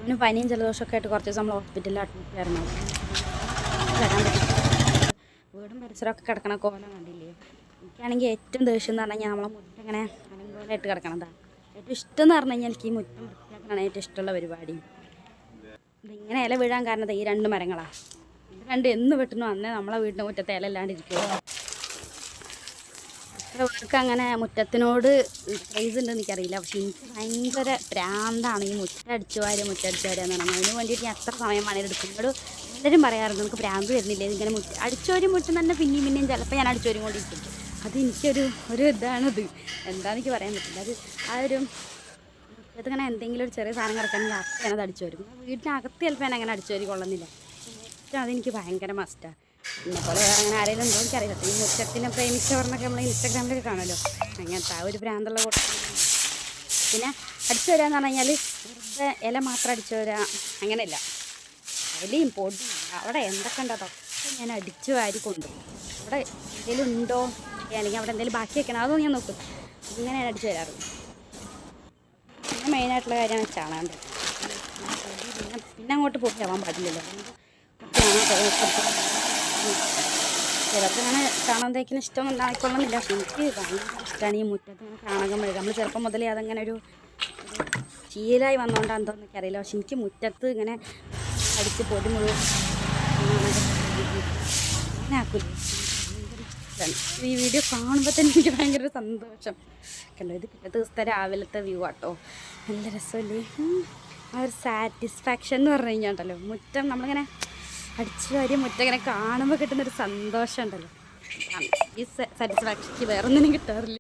പിന്നെ പനിയും ജലദോഷമൊക്കെ ആയിട്ട് കുറച്ച് ദിവസം നമ്മൾ ഹോസ്പിറ്റലിൽ അഡ്മിറ്റ് ആയിരുന്നു. വരാൻ പറ്റും. വീടും പരിസരമൊക്കെ കിടക്കണ കോലം കണ്ടില്ലേ. എനിക്കാണെങ്കിൽ ഏറ്റവും ദേഷ്യം എന്ന് പറഞ്ഞാൽ നമ്മളെ മുറ്റം ഇങ്ങനെ അലങ്കോലമായിട്ട് കിടക്കണതാണ് ഏറ്റവും ഇഷ്ടം എന്ന് പറഞ്ഞു കഴിഞ്ഞാൽ. എനിക്ക് ഈ മുറ്റം വൃത്തിയാക്കണതാണ് ഏറ്റവും ഇഷ്ടമുള്ള പരിപാടി. ഇതിങ്ങനെ ഇല വീഴാൻ കാരണം ഈ 2 മരങ്ങളാണ്. ഇത് 2 എന്ന് വെട്ടുന്നു അന്നേ നമ്മളെ വീടിൻ്റെ മുറ്റത്തെ ഇല ഇല്ലാണ്ടിരിക്കുമോ. എത്ര പേർക്ക് അങ്ങനെ മുറ്റത്തിനോട് ക്രേസ് ഉണ്ടെന്ന് എനിക്കറിയില്ല. പക്ഷെ എനിക്ക് ഭയങ്കര പ്രാന്താണ് ഈ മുറ്റടിച്ചു വാരുക എന്ന് പറഞ്ഞാൽ. അതിന് വേണ്ടിയിട്ട് ഞാൻ എത്ര സമയം വേണേലും എടുക്കും. എന്നോട് എല്ലാവരും പറയാറുണ്ട് നമുക്ക് പ്രാന്ത് വരുന്നില്ലേ ഇങ്ങനെ അടിച്ചോരും മുറ്റും തന്നെ പിന്നെയും ചിലപ്പോൾ ഞാൻ അടിച്ചോരും കൊണ്ടിരിക്കും. അത് എനിക്കൊരു ഇതാണത്. എന്താണെന്ന് എനിക്ക് പറയാൻ പറ്റില്ല. അത് ആ ഒരു മുറ്റത്തിങ്ങനെ എന്തെങ്കിലും ഒരു ചെറിയ സാധനം കിടക്കുകയാണെങ്കിൽ അപ്പം ഞാനത് അടിച്ചു വരും. വീട്ടിനകത്ത് ചിലപ്പോൾ ഞാൻ അങ്ങനെ അടിച്ചു വരി കൊള്ളുന്നില്ല. മുറ്റം അതെനിക്ക് ഭയങ്കര മസ്റ്റാണ്. പോലെ അങ്ങനെ ആരെങ്കിലും ഉണ്ടോ എനിക്കറിയില്ല. ഈ മുറ്റത്തിനെ പ്രേമിച്ചവർന്നൊക്കെ നമ്മൾ ഇൻസ്റ്റാഗ്രാമിലൊക്കെ കാണുമല്ലോ. അങ്ങനത്തെ ആ ഒരു ഭ്രാന്തുള്ള കൂട്ടം. പിന്നെ അടിച്ചു വരാമെന്ന് പറഞ്ഞു കഴിഞ്ഞാൽ വെറുതെ ഇല മാത്രം അടിച്ചു വരാം അങ്ങനെയല്ല. ഇലയും പൊടിയും അവിടെ എന്തൊക്കെ ഉണ്ടോ അതൊക്കെ ഞാൻ അടിച്ചു വാരി കൊണ്ടുപോകും. അവിടെ എന്തെങ്കിലും ഉണ്ടോ അല്ലെങ്കിൽ അവിടെ എന്തെങ്കിലും ബാക്കി വെക്കണം അതൊന്നും ഞാൻ നോക്കും. അങ്ങനെ ഞാൻ അടിച്ചു വരാറ്. പിന്നെ മെയിനായിട്ടുള്ള കാര്യമാണ് ചാണകം. പിന്നെ അങ്ങോട്ട് പോകാൻ പാടില്ലല്ലോ. ചിലർക്ക് അങ്ങനെ ചാണകം തേക്കുന്ന ഇഷ്ടം ഉണ്ടായിക്കൊള്ളുന്നില്ല. പക്ഷെ എനിക്ക് ഭയങ്കര ഇഷ്ടമാണ് ഈ മുറ്റത്ത് ഇങ്ങനെ ചാണകം മെഴുകുക. നമ്മൾ ചെറുപ്പം മുതലേ അതങ്ങനെ ഒരു ശീലമായി വന്നുകൊണ്ടാണ് എന്തോന്ന് എനിക്കറിയില്ല. പക്ഷെ എനിക്ക് മുറ്റത്ത് ഇങ്ങനെ അടിച്ച് പൊടി മുഴുവൻ അങ്ങനെ ആക്കില്ല. ഈ വീഡിയോ കാണുമ്പോൾ തന്നെ എനിക്ക് ഭയങ്കര സന്തോഷം. കണ്ടോ, ഇത് പിറ്റേ ദിവസത്തെ രാവിലത്തെ വ്യൂ ആട്ടോ. നല്ല രസമല്ലേ. ആ ഒരു സാറ്റിസ്ഫാക്ഷൻ എന്ന് പറഞ്ഞു കഴിഞ്ഞാൽ ഉണ്ടല്ലോ, മുറ്റം നമ്മളിങ്ങനെ അടിച്ചു വാരി മുറ്റം ഇങ്ങനെ കാണുമ്പോൾ കിട്ടുന്നൊരു സന്തോഷം ഉണ്ടല്ലോ. ഈ സാറ്റിസ്ഫാക്ഷൻ വേറൊന്നിനും കിട്ടാറില്ല.